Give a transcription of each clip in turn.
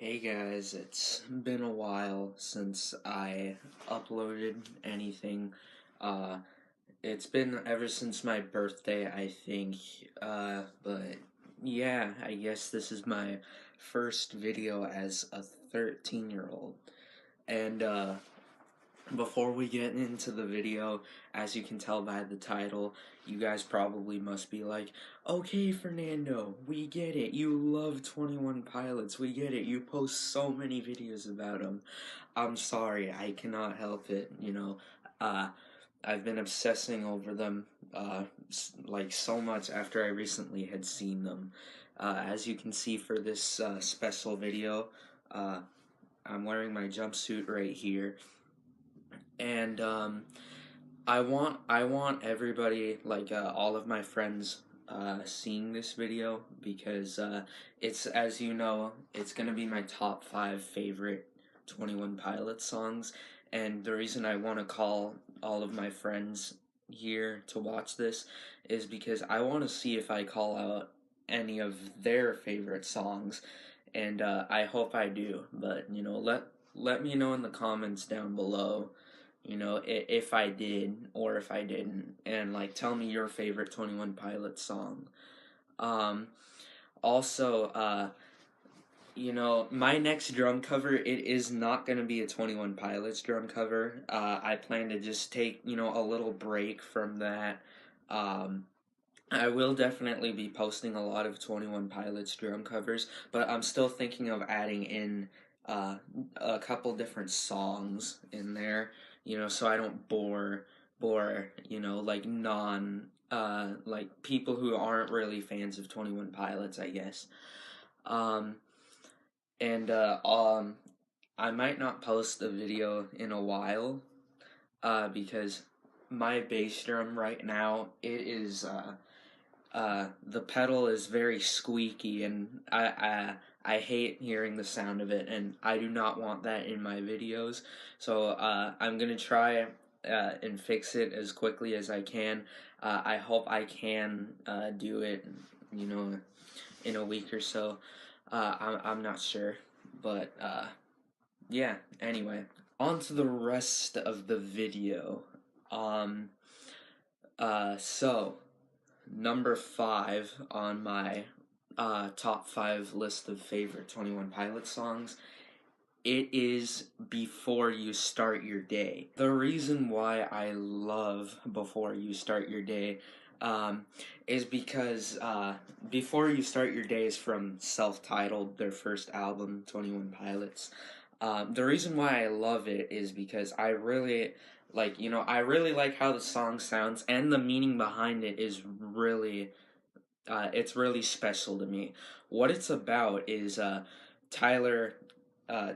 Hey guys, it's been a while since I uploaded anything. Uh, it's been ever since my birthday, I think. But yeah, I guess this is my first video as a 13-year-old. And before we get into the video, as you can tell by the title, you guys probably must be like, okay, Fernando, we get it. You love 21 Pilots. We get it. You post so many videos about them. I'm sorry, I cannot help it. Uh, I've been obsessing over them, like so much after I recently had seen them. As you can see for this special video, uh, I'm wearing my jumpsuit right here, and I want everybody, like all of my friends, seeing this video because it's, as you know, it's gonna be my top 5 favorite 21 Pilots songs. And the reason I want to call all of my friends here to watch this is because I want to see if I call out any of their favorite songs, and I hope I do. But let me know in the comments down below, if I did or if I didn't, and like tell me your favorite 21 Pilots song. Um, Also, my next drum cover, it is not gonna be a 21 Pilots drum cover. I plan to just take a little break from that. Um, I will definitely be posting a lot of 21 Pilots drum covers, but I'm still thinking of adding in uh, a couple different songs in there, so I don't bore, like like people who aren't really fans of 21 Pilots, I guess. Um, and I might not post a video in a while, because my bass drum right now, it is the pedal is very squeaky, and I hate hearing the sound of it, and I do not want that in my videos. So I'm gonna try and fix it as quickly as I can. I hope I can do it, you know, in a week or so. I'm not sure, but yeah. Anyway, on to the rest of the video. Um. So number 5 on my top 5 list of favorite 21 Pilots songs, it is Before You Start Your Day. The reason why I love Before You Start Your Day is because Before You Start Your Day is from Self-Titled, their first album, 21 Pilots. The reason why I love it is because I really like how the song sounds, and the meaning behind it is really, it's really special to me. What it's about is Tyler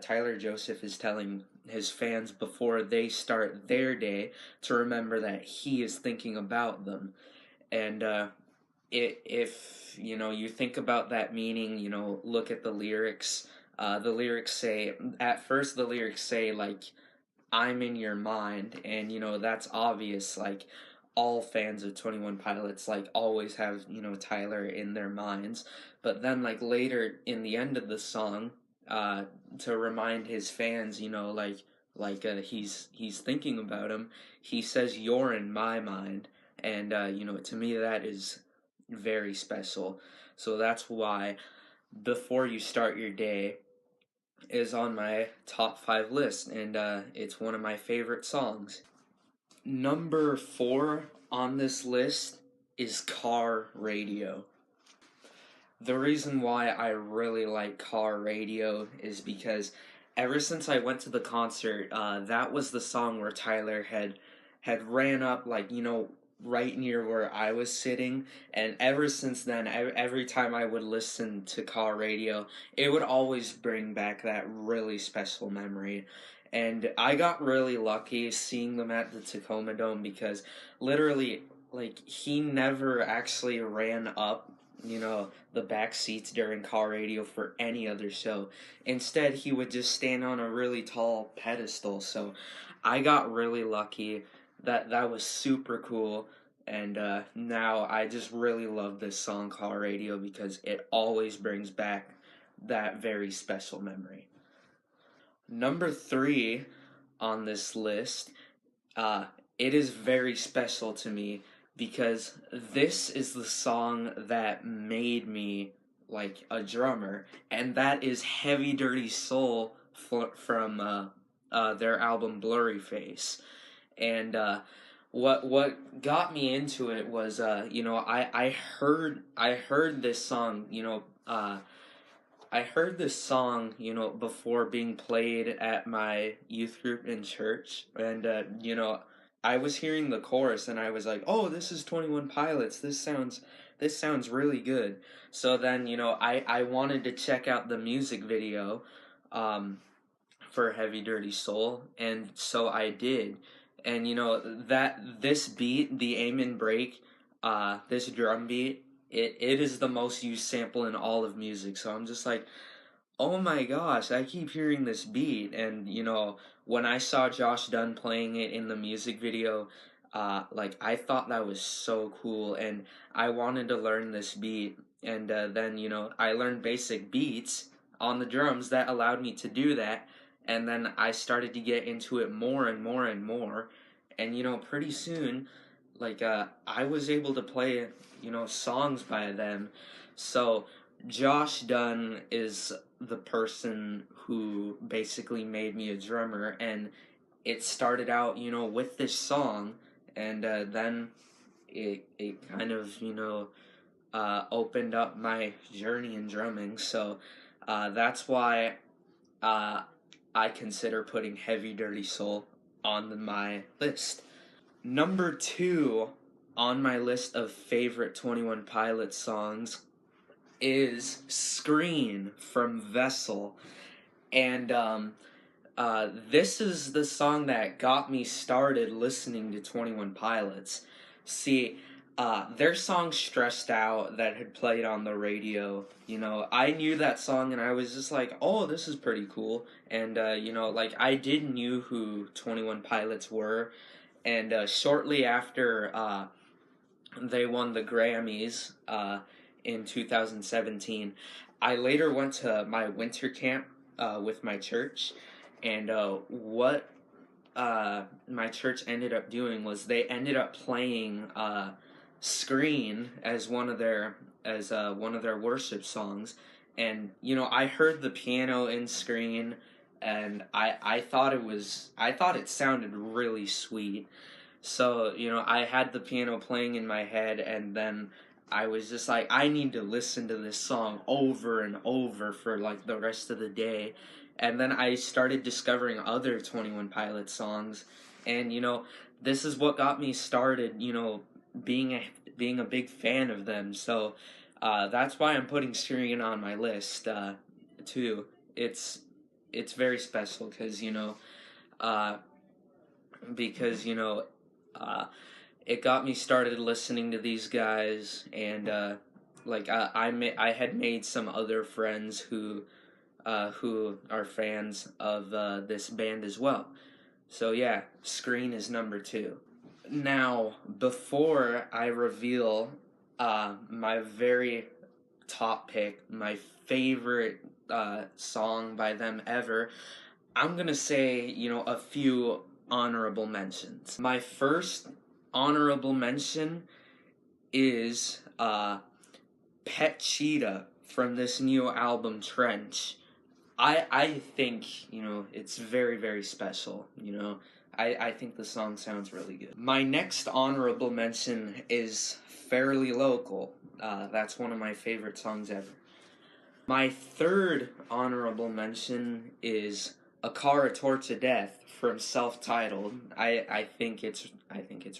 Tyler Joseph is telling his fans before they start their day to remember that he is thinking about them. And if you think about that meaning, look at the lyrics. The lyrics say, at first the lyrics say, like, I'm in your mind, and that's obvious. Like, all fans of 21 Pilots, like, always have Tyler in their minds. But then, like, later in the end of the song, uh to remind his fans, he's thinking about him, he says, you're in my mind. And to me, that is very special. So that's why Before You Start Your Day is on my top 5 list, and it's one of my favorite songs. Number 4 on this list is Car Radio. The reason why I really like Car Radio is because ever since I went to the concert, that was the song where Tyler had ran up, like, right near where I was sitting. And ever since then, every time I would listen to Car Radio, it would always bring back that really special memory. And I got really lucky seeing them at the Tacoma Dome because literally, like, he never actually ran up, the back seats during Car Radio for any other show. Instead, he would just stand on a really tall pedestal. So I got really lucky. That was super cool. And now I just really love this song, Car Radio, because it always brings back that very special memory. Number 3 on this list, uh, it is very special to me because this is the song that made me like a drummer, and that is Heavy Dirty Soul from their album Blurry Face. And what got me into it was I heard this song, I heard this song, before being played at my youth group in church, and I was hearing the chorus, and I was like, "Oh, this is 21 Pilots. This sounds really good." So then, I wanted to check out the music video, um, for Heavy Dirty Soul, and so I did. And that this beat, the aim and break, this drum beat, it is the most used sample in all of music. So I'm just like, oh my gosh, I keep hearing this beat. And when I saw Josh Dunn playing it in the music video, like I thought that was so cool, and I wanted to learn this beat. And then I learned basic beats on the drums that allowed me to do that. And then I started to get into it more and more and more. And pretty soon, like I was able to play songs by them. So Josh Dunn is the person who basically made me a drummer, and it started out with this song, and then it kind of opened up my journey in drumming. So that's why I consider putting Heavy Dirty Soul on my list. Number 2 on my list of favorite 21 Pilots songs is Screen from Vessel. And this is the song that got me started listening to 21 Pilots. See, their song Stressed Out that had played on the radio, I knew that song, and I was just like, oh, this is pretty cool. And like I did knew who 21 Pilots were. And shortly after they won the Grammys in 2017, I later went to my winter camp with my church, and what my church ended up doing was they ended up playing Screen as one of their worship songs. And I heard the piano in Screen, and I thought it sounded really sweet. So I had the piano playing in my head, and then I was just like, I need to listen to this song over and over for like the rest of the day. And then I started discovering other 21 Pilots songs, and this is what got me started, being a big fan of them. So that's why I'm putting Screen on my list too. It's very special uh, because it got me started listening to these guys, and I had made some other friends who are fans of this band as well. So yeah, Screen is number 2. Now, before I reveal my very top pick, my favorite song by them ever, I'm gonna say, a few honorable mentions. My first honorable mention is Pet Cheetah from this new album, Trench. I think, it's very, very special, I think the song sounds really good. My next honorable mention is Fairly Local. That's one of my favorite songs ever. My third honorable mention is A Car, a Torch of Death from Self-Titled. I think it's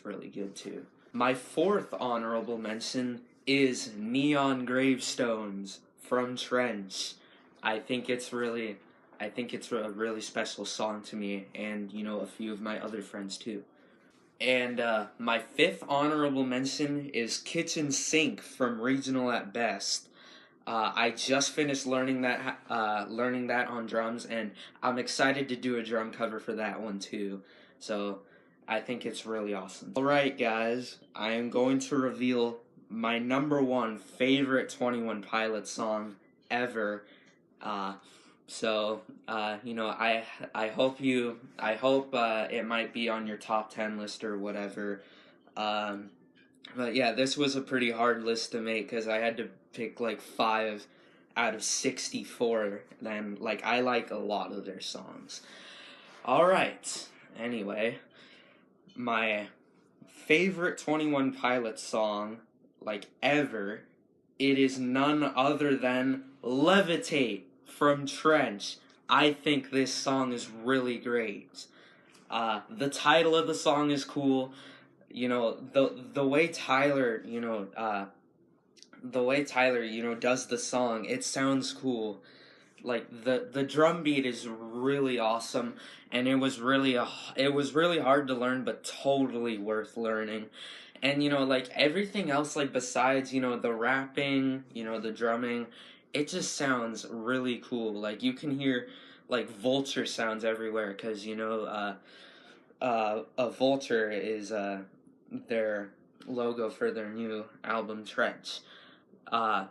really good too. My fourth honorable mention is Neon Gravestones from Trench. I think it's a really special song to me, and a few of my other friends too. And my fifth honorable mention is Kitchen Sink from Regional at Best. I just finished learning that on drums, and I'm excited to do a drum cover for that one too. So I think it's really awesome. Alright guys, I am going to reveal my number 1 favorite 21 Pilots song ever. Uh, you know, I hope it might be on your top 10 list or whatever. Um, but yeah, this was a pretty hard list to make because I had to pick like 5 out of 64. Then, like, I like a lot of their songs. Alright, anyway, my favorite 21 Pilots song, like, ever, it is none other than Levitate from Trench. I think this song is really great. The title of the song is cool. You know, the way Tyler, does the song, it sounds cool. Like the drum beat is really awesome, and it was really hard to learn, but totally worth learning. And like everything else, like besides the rapping, the drumming, it just sounds really cool. Like you can hear like vulture sounds everywhere because a vulture is their logo for their new album Trench.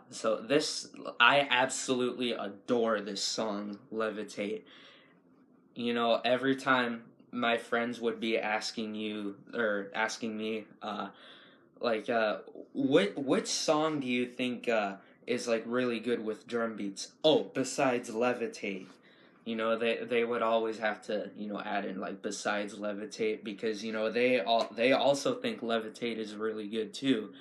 So this, I absolutely adore this song, Levitate. Every time my friends would be asking you, or asking me, like, which song do you think, is, like, really good with drum beats? Oh, besides Levitate. They would always have to, add in, like, besides Levitate, because, they also think Levitate is really good, too.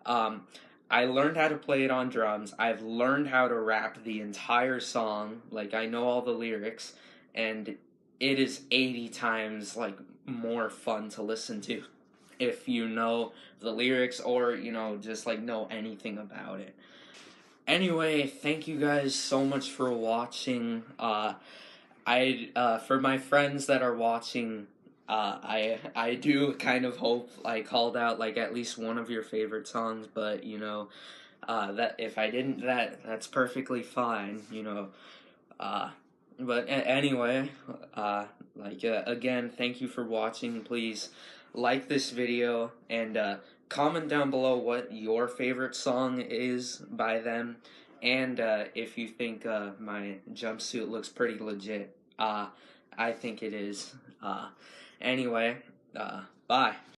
Um, I learned how to play it on drums. I've learned how to rap the entire song. Like, I know all the lyrics, and it is 80 times, like, more fun to listen to if you know the lyrics or, just, like, know anything about it. Anyway, thank you guys so much for watching. For my friends that are watching, I do kind of hope I called out like at least one of your favorite songs, but that if I didn't, that's perfectly fine. Uh, but anyway, again, thank you for watching. Please like this video and comment down below what your favorite song is by them, and if you think my jumpsuit looks pretty legit. I think it is. Anyway, bye.